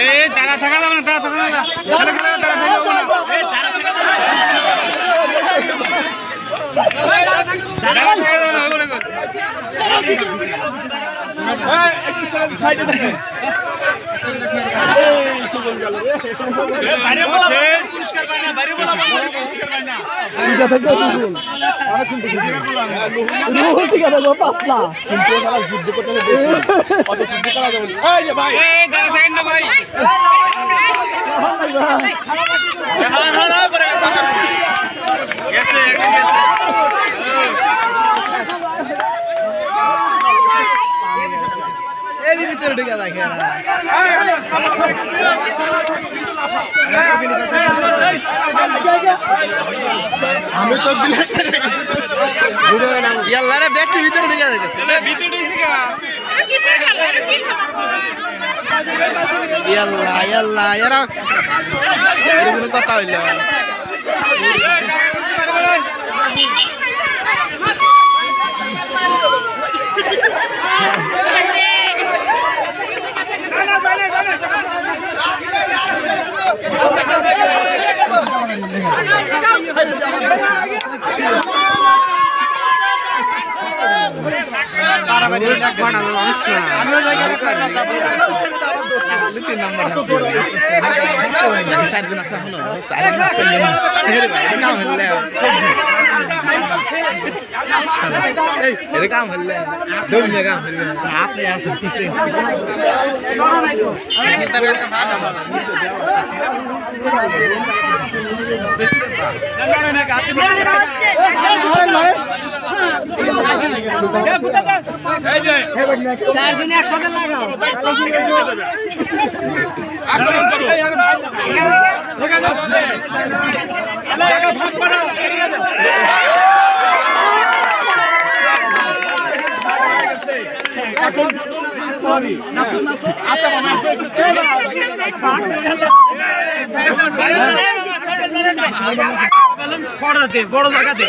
এই তারা থাকা যাবে না, তারা থাকা যাবে না, তারা থাকা যাবে না, তারা থাকা যাবে না, তারা থাকা যাবে না, ওগুলো কর। একটু সাইডে থাকে। বাইরে বলা পরিষ্কার পায় না, বাইরে বলা পরিষ্কার পায় না। এটা থেকে রুহুল আর কিন্তু রুহুল ঠিক আছে গো পাতলা কিন্তু তারা যুদ্ধ করতে বেশি অত যুদ্ধ করা যাবে না। এই যে ভাই, এই দাঁড়া থাকেন না ভাই। হ্যাঁ পরে গেছে গেছে। এই ভিতরে ঢুকে দেখে আমি তো ইয়াল্লারে ব্যাগটি ভিতরে ঢুকে যাইতেছে ভিতরে ঢুকে গা ইয়াল্লা ইয়াল্লা এরা এরকম কথা হইলো काम चार दिन एक साथ लगाओ বড় জায়গাতে